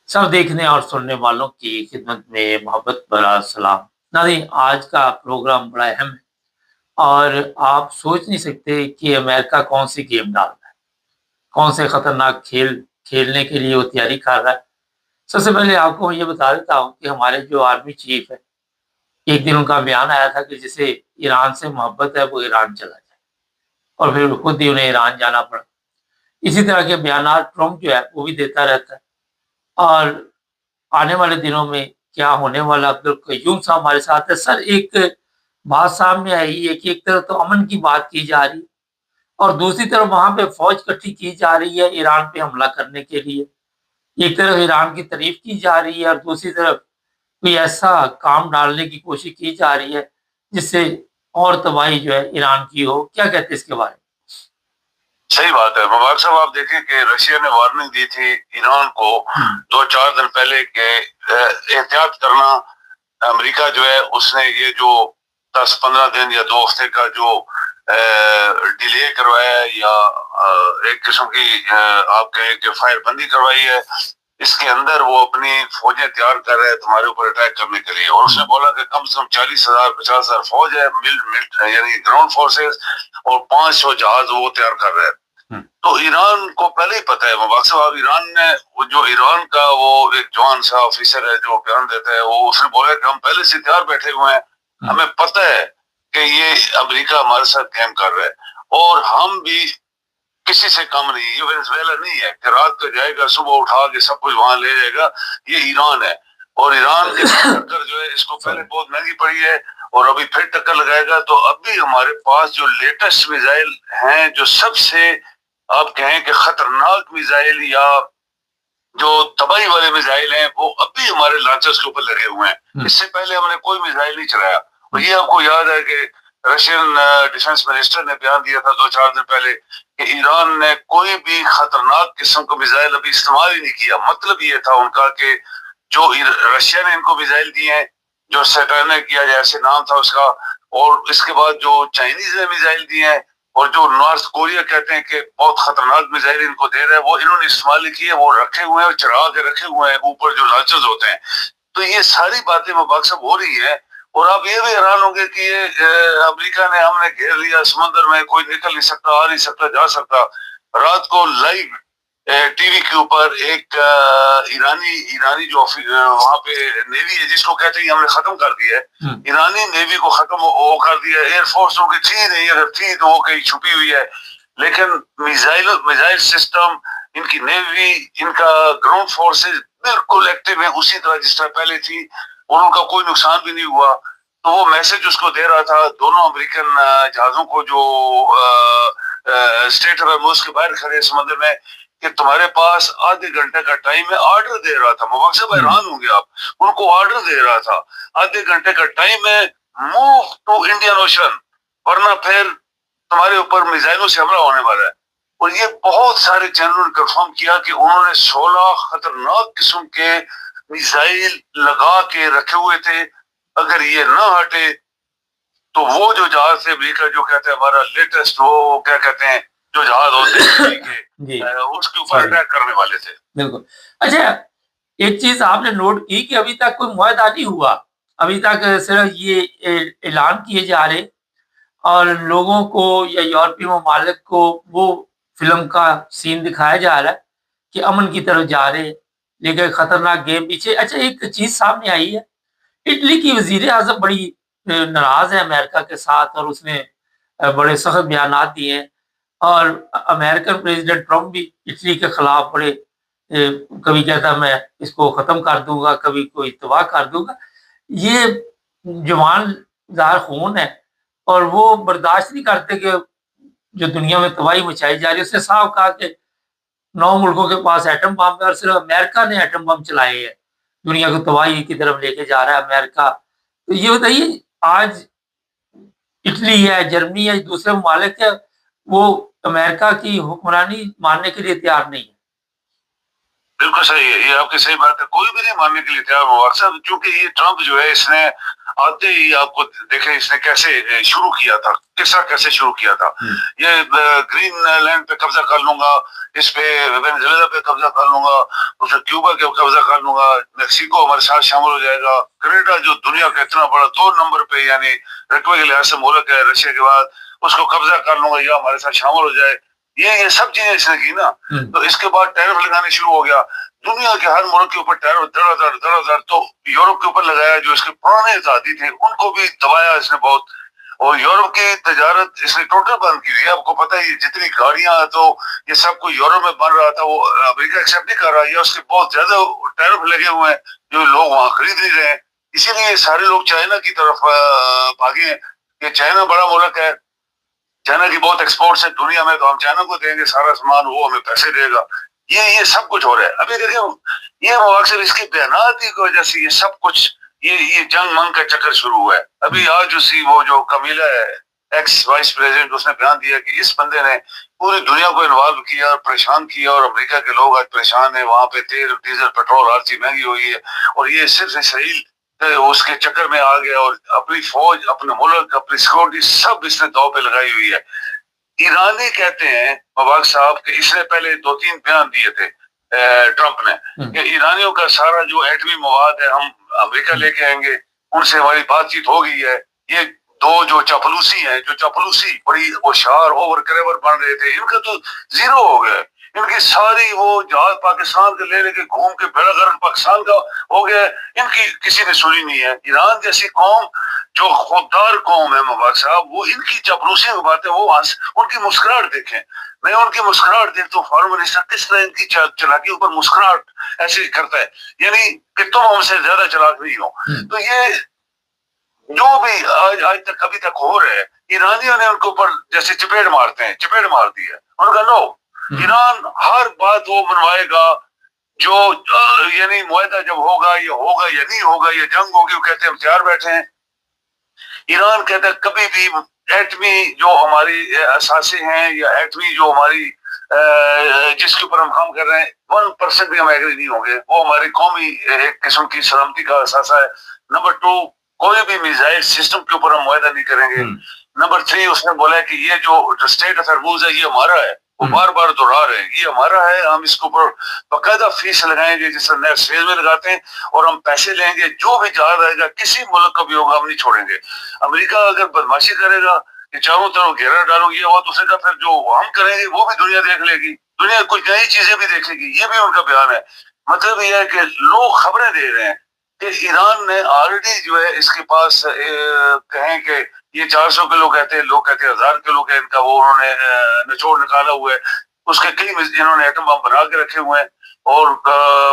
सब देखने और सुनने वालों की खिदमत में मोहब्बत भरा सलाम। नाज़रीन, आज का प्रोग्राम बड़ा अहम है और आप सोच नहीं सकते कि अमेरिका कौन सी गेम डाल रहा है, कौन से खतरनाक खेल खेलने के लिए वो तैयारी कर रहा है। सबसे पहले आपको मैं ये बता देता हूँ कि हमारे जो आर्मी चीफ है, एक दिन उनका बयान आया था कि जिसे ईरान से मोहब्बत है वो ईरान चला जाए, और फिर खुद ही उन्हें ईरान जाना पड़ा। इसी तरह के बयानात ट्रम्प जो है वो भी देता रहता है। और आने वाले दिनों में क्या होने वाला, अब्दुल कय्यूम साहब हमारे साथ है। सर, एक बात सामने आई है कि एक तरफ तो अमन की बात की जा रही है और दूसरी तरफ वहां पे फौज इकट्ठी की जा रही है ईरान पे हमला करने के लिए। एक तरफ ईरान की तारीफ की जा रही है और दूसरी तरफ कोई ऐसा काम डालने की कोशिश की जा रही है जिससे और तबाही जो है ईरान की हो। क्या कहते हैं इसके बारे सही बात है मुबारक साहब। आप देखें कि रशिया ने वार्निंग दी थी ईरान को 2-4 दिन पहले के एहतियात करना। अमेरिका जो है उसने ये जो 10-15 दिन या 2 हफ्ते का जो डिले करवाया है या एक किस्म की आप कहें कि फायरबंदी करवाई है, इसके अंदर वो अपनी फौजें तैयार कर रहे हैं तुम्हारे ऊपर अटैक करने के लिए। और उसने बोला कि कम से कम 40,000-50,000 फौज है, यानी ग्राउंड फोर्सेस, और 500 जहाज वो तैयार कर रहे हैं। तो ईरान को पहले ही पता है मुबारक साहब। ईरान ने जो ईरान का वो एक जवान सा ऑफिसर है जो बयान देता है, वो उसने बोला कि हम पहले से तैयार बैठे हुए हैं, हमें पता है कि ये अमेरिका हमारे साथ कैम कर रहा है और हम भी किसी से कम नहीं। ये वेनेजुएला नहीं है कि रात को जाएगा सुबह उठा के सब कुछ वहां ले जाएगा। ये ईरान है और ईरान के टक्कर जो है इसको पहले बहुत महंगी पड़ी है और अभी फिर टक्कर लगाएगा। तो अभी हमारे पास जो लेटेस्ट मिसाइल हैं, जो सबसे आप कहें कि खतरनाक मिसाइल या जो तबाही वाले मिसाइल हैं, वो अभी हमारे लॉन्चर्स के ऊपर लगे हुए हैं। इससे पहले हमने कोई मिसाइल नहीं चलाया। और ये आपको याद है कि रशियन डिफेंस मिनिस्टर ने बयान दिया था 2-4 दिन पहले कि ईरान ने कोई भी खतरनाक किस्म का मिसाइल अभी इस्तेमाल ही नहीं किया। मतलब ये था उनका कि जो रशिया ने इनको मिसाइल दिए हैं, जो सैटर्न किया जैसे नाम था उसका, और इसके बाद जो चाइनीज ने मिसाइल दिए हैं और जो नॉर्थ कोरिया कहते हैं कि बहुत खतरनाक मिसाइल इनको दे रहा है, वो इन्होंने इस्तेमाल नहीं किए, वो रखे हुए हैं, चढ़ा के रखे हुए हैं ऊपर जो लॉन्चर्स होते हैं। तो ये सारी बातें मुबारक साहब हो रही है। और आप ये भी हैरान होंगे कि ये अमेरिका ने हमने घेर लिया समुद्र में, कोई निकल नहीं सकता, आ नहीं सकता, जा सकता। रात को लाइव टीवी के ऊपर एक ईरानी जो वहां पे नेवी है जिसको कहते हैं हमने खत्म कर दिया है, ईरानी नेवी को खत्म वो कर दिया। एयरफोर्स उनकी थी नहीं, अगर थी तो वो कहीं छुपी हुई है। लेकिन मिसाइल सिस्टम, इनकी नेवी, इनका ग्राउंड फोर्सेस बिल्कुल एक्टिव है उसी तरह जिस तरह पहले थी और उनका कोई नुकसान भी नहीं हुआ। तो वो मैसेज उसको दे रहा था दोनों अमेरिकन जहाजों को जो स्टेट ऑफ हॉर्मुज़ के बाहर खड़े समुद्र में कि तुम्हारे पास आधे घंटे का टाइम है। ऑर्डर दे रहा था मुबारक साहब, हैरान होंगे आप, उनको ऑर्डर दे रहा था आधे घंटे का टाइम है, मूव टू इंडियन ओशन, वरना फिर तुम्हारे ऊपर मिसाइलों से हमला होने वाला है। और ये बहुत सारे चैनलों ने कंफर्म किया कि उन्होंने 16 खतरनाक किस्म के मिसाइल लगा के रखे हुए थे। अगर ये ना हटे तो वो जो जहाज से अमेरिका जो कहते हैं हमारा लेटेस्ट, वो क्या कहते हैं जो जहाज होते हैं उसके ऊपर अटैक करने वाले थे। बिल्कुल। अच्छा, एक चीज आपने नोट की कि अभी तक कोई मुआहदा नहीं हुआ, अभी तक सिर्फ ये ऐलान किए जा रहे और लोगों को या यूरोपीय ममालिक को वो फिल्म का सीन दिखाया जा रहा है कि अमन की तरफ जा रहे हैं, लेकिन खतरनाक गेम पीछे। अच्छा, एक चीज सामने आई है, इटली की वजीर आजम बड़ी नाराज है अमेरिका के साथ और उसने बड़े सख्त बयान दिए हैं। और अमेरिकन प्रेसिडेंट ट्रम्प भी इटली के खिलाफ बड़े कभी कहता मैं इसको खत्म कर दूंगा, कभी कोई तबाह कर दूंगा। ये जवान ज़ाहिर खून है और वो बर्दाश्त नहीं करते कि जो दुनिया में तबाही मचाई जा रही है। उसने साफ कहा कि 9 मुल्कों के पास एटम बम है और सिर्फ अमेरिका ने एटम बम चलाए हैं, दुनिया को तबाही की तरफ लेके जा रहा है अमेरिका। तो ये बताइए, आज इटली है, जर्मनी है, दूसरे ममालिक है, वो अमेरिका की हुक्मरानी मानने के लिए तैयार नहीं है। बिल्कुल सही है, ये आपकी सही बात है, कोई भी नहीं मानने के लिए तैयार हुआ साहब। क्योंकि ये ट्रम्प जो है इसने आते ही आपको देखे इसने कैसे शुरू किया था किस तरह कैसे शुरू किया था। ये ग्रीन लैंड पे कब्जा कर लूंगा, इस पे वेनेजुएला पे कब्जा कर लूंगा, उसमें क्यूबा के कब्जा कर लूंगा, मेक्सिको हमारे साथ शामिल हो जाएगा, कनाडा जो दुनिया का इतना बड़ा 2 नंबर पे यानी रकबे के लिहाज से मुल्क है रशिया के बाद, उसको कब्जा कर लूंगा या हमारे साथ शामिल हो जाए। ये सब चीजें इसने की ना। तो इसके बाद टैरिफ लगाने शुरू हो गया, दुनिया के हर मुल्क के ऊपर टैरिफ धड़ाधड़। तो यूरोप के ऊपर लगाया, जो इसके पुराने आजादी थे उनको भी दबाया इसने बहुत, और यूरोप की तजारत इसने टोटल बंद की हुई है। आपको पता है जितनी गाड़ियां, तो ये सब कुछ यूरोप में बन रहा था, वो अमेरिका एक्सेप्ट नहीं कर रहा है, उसके बहुत ज्यादा टैरिफ लगे हुए हैं जो लोग वहां खरीद नहीं रहे हैं। इसीलिए सारे लोग चाइना की तरफ भागे कि चाइना बड़ा मुल्क है, चाइना की बहुत एक्सपोर्ट्स है दुनिया में, तो हम चाइना को देंगे सारा सामान, वो हमें पैसे देगा। ये सब कुछ हो रहा है। अभी देखिए ये अक्सर इसके बयानात की वजह से ये सब कुछ ये जंग मंग का चक्कर शुरू हुआ है। अभी आज उसी वो जो कमीला है एक्स वाइस प्रेसिडेंट, उसने बयान दिया कि इस बंदे ने पूरी दुनिया को इन्वॉल्व किया और परेशान किया, और अमेरिका के लोग आज परेशान है, वहां पे तेल डीजल पेट्रोल हर चीज महंगी हुई है, और ये सिर्फ इसराइल उसके चक्कर में आ गया, और अपनी फौज, अपने मुल्क, अपनी सिक्योरिटी सब इसने दांव पे लगाई हुई है। ईरानी कहते हैं मुबारक साहब कि इसने पहले 2-3 बयान दिए थे ट्रंप ने कि ईरानियों का सारा जो एटमी मवाद है हम अमेरिका लेके आएंगे, उनसे हमारी बातचीत हो गई है। ये दो जो चापलूसी हैं, जो चापलूसी बड़ी होशियार ओवर क्लेवर बन रहे थे, इनका तो जीरो हो गया। इनकी सारी वो जहाज पाकिस्तान के ले लेके घूम के बेड़ा गर्क पाकिस्तान का हो गया, इनकी किसी ने सुनी नहीं है। ईरान जैसी कौम जो खुददार कौम है मुबारक साहब, वो इनकी चापलूसी की बातें, वो उनकी मुस्कुराहट देखें। मैं उनकी मुस्कुराहट देखता हूँ, फॉरेन मिनिस्टर किस तरह इनकी चालाकी ऊपर मुस्कुराहट ऐसे करता है, यानी कि तुम हमसे ज्यादा चालाक नहीं हो। तो ये जो भी आज तक कभी तक हो रहा है, ईरानियों ने उनके ऊपर जैसे चपेट मारते हैं, चपेट मार दी है। उन्होंने कहा नो, ईरान हर बात वो मनवाएगा जो यानी मुआहदा जब होगा या नहीं होगा, या जंग होगी, वो कहते हैं हम तैयार बैठे हैं। ईरान कहता है कभी भी एटमी जो हमारी असासे हैं, या एटमी जो हमारी जिसके ऊपर हम काम कर रहे हैं, 1% भी हम एग्री नहीं होंगे, वो हमारी कौमी एक किस्म की सलामती का असासा है। नंबर 2, कोई भी मिसाइल सिस्टम के ऊपर हम मुआहदा नहीं करेंगे। नंबर 3, उसने बोला है कि ये जो स्टेट ऑफ हॉर्मुज़ है ये हमारा है, वो बार बार दोहरा रहे हैं, ये हमारा है, हम इसके ऊपर बाकायदा फीस लगाएंगे जिस तरह नेक्स्ट फेज में लगाते हैं, और हम पैसे लेंगे, जो भी जहाज आएगा किसी मुल्क का भी होगा हम नहीं छोड़ेंगे। अमेरिका अगर बदमाशी करेगा कि चारों तरफ घेरा डालो, ये हो, दूसरे का फिर जो हम करेंगे वो भी दुनिया देख लेगी, दुनिया कुछ नई चीजें भी देखेगी। ये भी उनका बयान है। मतलब ये है कि लोग खबरें दे रहे हैं कि ईरान ने ऑलरेडी जो है इसके पास कहें कि ये 400 किलो कहते हैं, लोग कहते हैं 1000 किलो का इनका वो उन्होंने निचोड़ निकाला हुआ है, उसके कई इन्होंने एटम बम बना के रखे हुए हैं, और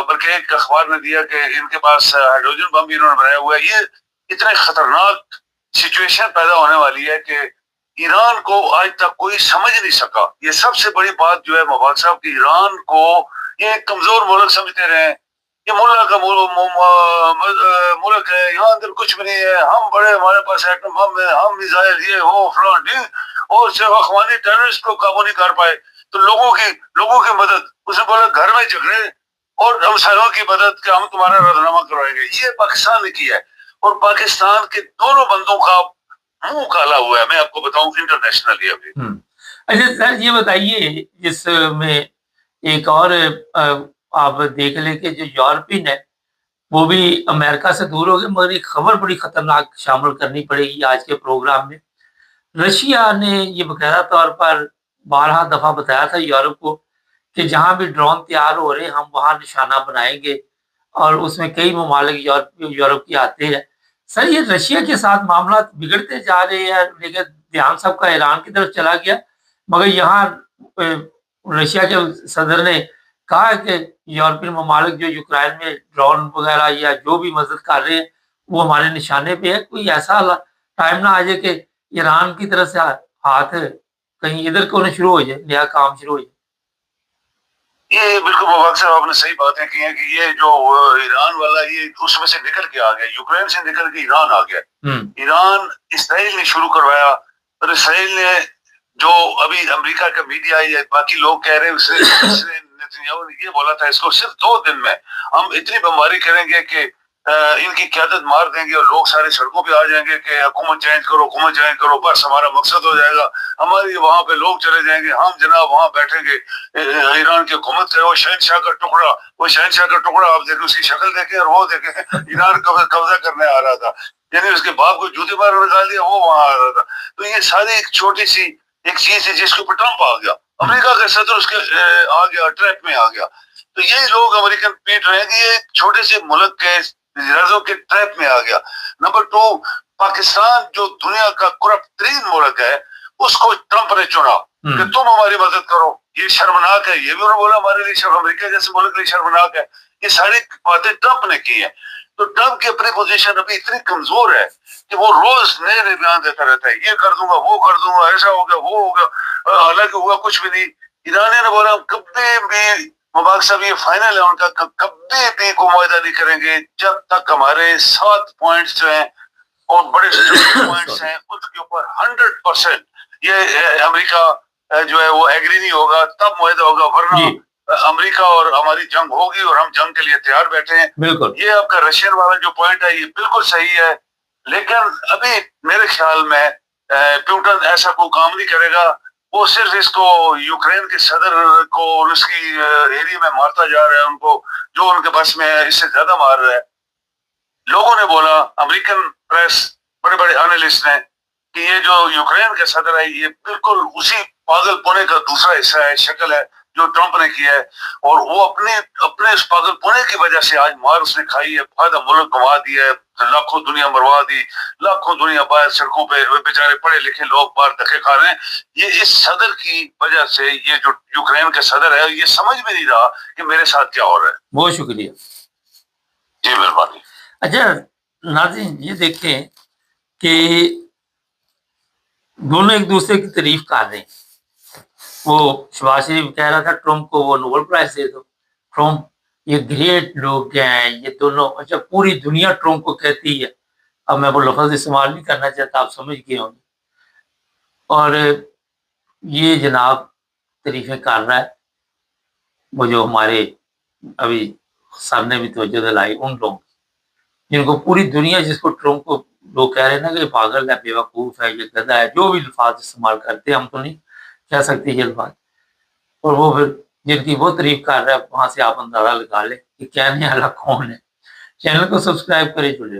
बल्कि एक अखबार ने दिया कि इनके पास हाइड्रोजन बम भी इन्होंने बनाया हुआ है। ये इतने खतरनाक सिचुएशन पैदा होने वाली है कि ईरान को आज तक कोई समझ नहीं सका। ये सबसे बड़ी बात जो है मुबारक साहब की, ईरान को ये कमजोर मुल्क समझते रहे, ये मुल्क का मुल्क है, यहाँ अंदर कुछ भी नहीं है, हम बड़े, हमारे पास एटम बम है, हम मिसाइल ये वो फलां, और सिर्फ अफगानी टेररिस्ट को काबू नहीं कर पाए तो लोगों की मदद, उसने बोला घर में झगड़े और हमसायों की मदद के हम तुम्हारा राजीनामा करवाएंगे। ये पाकिस्तान ने किया है, और पाकिस्तान के दोनों बंदों का मुंह काला हुआ है, मैं आपको बताऊं इंटरनेशनली अभी। अच्छा सर, ये बताइए जिसमें एक और आप देख लें कि जो यूरोपियन है वो भी अमेरिका से दूर हो गए, मगर एक खबर बड़ी खतरनाक शामिल करनी पड़ेगी आज के प्रोग्राम में। रशिया ने ये बकायदा तौर पर 12 दफा बताया था यूरोप को कि जहां भी ड्रोन तैयार हो रहे हैं हम वहां निशाना बनाएंगे, और उसमें कई ममालिक यूरोप की आते हैं। सर, ये रशिया के साथ मामला बिगड़ते जा रहे हैं, लेकिन ध्यान सबका ईरान की तरफ चला गया, मगर यहाँ रशिया के सदर ने कहा कि यूरोपियन ममालिक जो यूक्रेन में ड्रोन वगैरह या जो भी मदद कर रहे हैं वो हमारे निशाने पे है। कोई ऐसा टाइम ना आ जाए कि ईरान की तरफ से हाथ कहीं इधर को शुरू हो जाए, नया काम शुरू हो जाए। ये बिल्कुल मुबारक साहब आपने सही बातें की हैं कि ये जो ईरान वाला ये उसमें से निकल के आ गया, यूक्रेन से निकल के ईरान आ गया। ईरान इसराइल ने शुरू करवाया, और इसराइल ने जो अभी अमेरिका का मीडिया या बाकी लोग कह रहे हैं उसने नेतन्याहू ने ये बोला था इसको सिर्फ 2 दिन में हम इतनी बमबारी करेंगे कि इनकी क़यादत मार देंगे और लोग सारे सड़कों पे आ जाएंगे कि हुकूमत चेंज करो, बस हमारा मकसद हो जाएगा, हमारी वहाँ पे लोग चले जाएंगे, हम जनाब वहाँ बैठेंगे, ईरान की हुकूमत करे, वो शहनशाह का टुकड़ा आप देखें, उसकी शक्ल देखें और वो देखें, ईरान कब्जा करने आ रहा था, यानी उसके बाप को जूते मार निकाल दिया, वो वहाँ आ रहा था। तो ये सारी एक छोटी सी एक चीज है जिसके ऊपर ट्रंप आ गया, अमेरिका का सदर उसके आ गया, ट्रैप में आ गया। तो ये लोग अमेरिकन पीट रहे हैं कि ये छोटे से मुल्क के वज़ीर-ए-आज़म के ट्रैप में आ गया। नंबर 2, पाकिस्तान जो दुनिया का करप्ट तरीन मुल्क है, उसको ट्रंप ने चुना कि तुम हमारी मदद करो। ये शर्मनाक है, ये भी उन्होंने बोला हमारे लिए, अमेरिका जैसे मुल्क के लिए शर्मनाक है। ये सारी बातें ट्रंप ने की है। तो ट्रंप की अपनी पोजीशन अभी इतनी कमजोर है कि वो रोज नए नए बयान देता रहता है, ये कर दूंगा, वो कर दूंगा, ऐसा हो गया, वो हो गया, हालांकि हुआ कुछ भी नहीं। ईरानियों ने बोला कभी भी, मुबारक साहब ये फाइनल है उनका, कभी भी कोई मुआहदा नहीं करेंगे जब तक हमारे 7 पॉइंट्स जो हैं और बड़े पॉइंट्स हैं उसके ऊपर 100% ये अमेरिका जो है वो एग्री नहीं होगा, तब मुआहदा होगा, वरना अमेरिका और हमारी जंग होगी और हम जंग के लिए तैयार बैठे हैं। बिल्कुल, ये आपका रशियन वाला जो पॉइंट है ये बिल्कुल सही है, लेकिन अभी मेरे ख्याल में पुतिन ऐसा कोई काम नहीं करेगा। वो सिर्फ इसको यूक्रेन के सदर को और उसकी एरिया में मारता जा रहा है, उनको जो उनके बस में है इससे ज्यादा मार रहा है। लोगों ने बोला, अमेरिकन प्रेस, बड़े बड़े एनालिस्ट ने, कि ये जो यूक्रेन के सदर है ये बिल्कुल उसी पागलपने का दूसरा हिस्सा है, शक्ल है जो ट्रंप ने किया है, और वो अपने इस पागलपने की वजह से आज मार उसने खाई है, आधा मुल्क गंवा दिया है, लाखों दुनिया मरवा दी, लाखों दुनिया बाहर सड़कों पे बेचारे पढ़े लिखे लोग बाहर धक्के खा रहे हैं। ये इस सदर की वजह से, ये जो यूक्रेन का सदर है ये समझ में नहीं रहा कि मेरे साथ क्या हो रहा है। बहुत शुक्रिया जी, मेहरबानी। अच्छा नाज़रीन, ये देखें कि दोनों एक दूसरे की तारीफ कर रहे हैं। वो शहबाज शरीफ कह रहा था ट्रंप को वो नोबेल प्राइज दे दो, ट्रंप ये ग्रेट लोग हैं ये दोनों। अच्छा, पूरी दुनिया ट्रंप को कहती है, अब मैं वो लफ्ज़ इस्तेमाल नहीं करना चाहता, आप समझ गए होंगे। और ये जनाब तारीफें कर रहा है, वो जो हमारे अभी सर ने भी तवज्जो दिलाई उन लोगों जिनको पूरी दुनिया, जिसको ट्रंप को लोग कह रहे हैं ना कि पागल है, बेवकूफ़ है, ये गधा है, जो भी अल्फाज इस्तेमाल करते हैं, हम तो नहीं कह सकते ये अल्फाज। और वो फिर जिनकी वो तारीफ कर रहा है, वहाँ से आप अंदाजा लगा लें कि कहने वाला कौन है। चैनल को सब्सक्राइब करें, जुड़े।